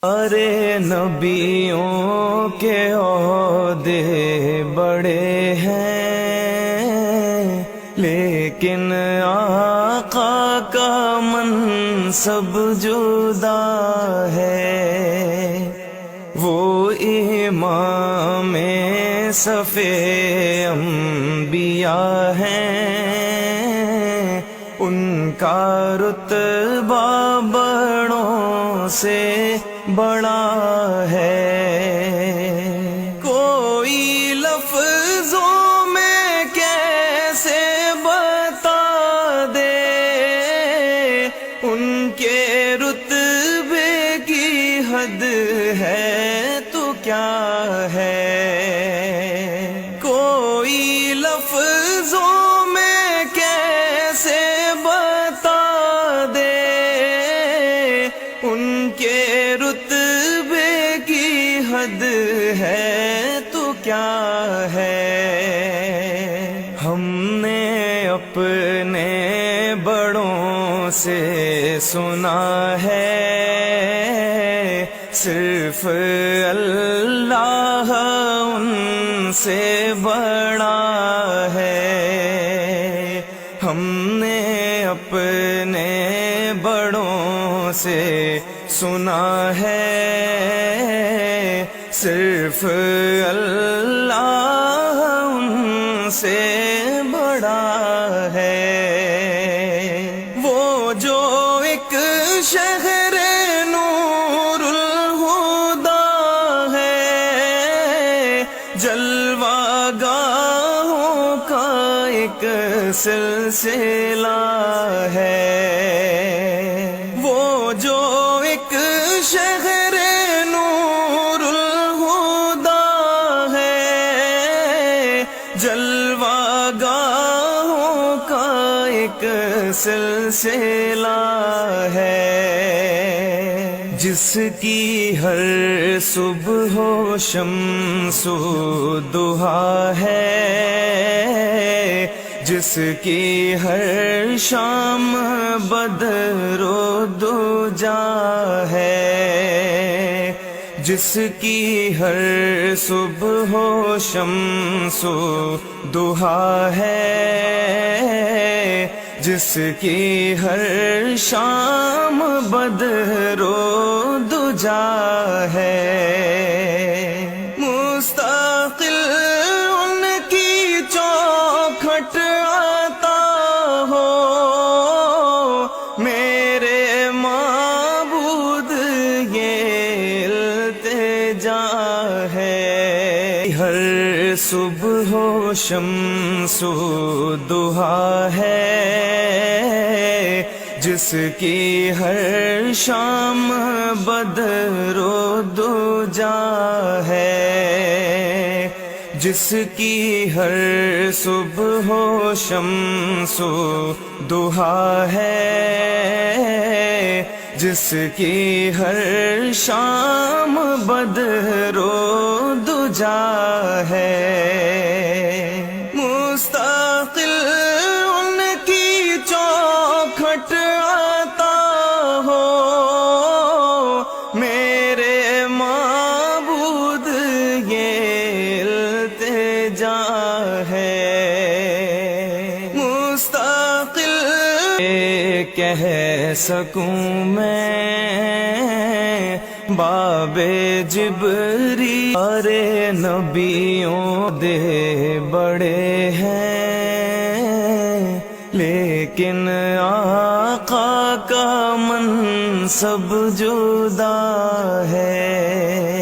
ارے نبیوں کے عہدے بڑے ہیں، لیکن آقا کا منصب جدا ہے۔ وہ امام صف انبیاء ہیں، ان کا رتبہ بڑوں سے بڑا ہے۔ کوئی لفظوں میں کیسے بتا دے ان کے رتبے کی حد ہے تو کیا ہے۔ کوئی لفظوں میں کیسے بتا دے ان کے رتبے کی حد ہے تو کیا ہے۔ ہم نے اپنے بڑوں سے سنا ہے، صرف اللہ ان سے بڑا ہے۔ ہم نے اپنے بڑوں سے سنا ہے، صرف اللہ ان سے بڑا ہے۔ وہ جو ایک شہر نور الہدا ہے، جلوہ گاہوں کا ایک سلسلہ ہے۔ وہ جو ایک شہر نور الہدا ہے، جلوہ گاہوں کا ایک سلسلہ ہے۔ جس کی ہر صبح و شمس و ضحیٰ ہے، جس کی ہر شام بدر و دجا ہے، جس کی ہر صبح و شمس و ضحیٰ ہے، جس کی ہر شام بدر و دجا ہے۔ مستقل ان کی چوکھٹ آتا ہو، میرے معبود یہ التجا ہے۔ ہر صبح و شمس و ضحیٰ ہے، جس کی ہر شام بدر و دجا ہے، جس کی ہر صبح و شمس و ضحیٰ ہے، جس کی ہر شام بدر و دجا ہے۔ مستقل ان کی چوکھٹ آتا ہو، میرے معبود یہ التجا ہے۔ مستقل کہہ سکوں میں باب جبری، ارے نبیوں دے بڑے ہیں، لیکن آقا کا منصب جدا ہے۔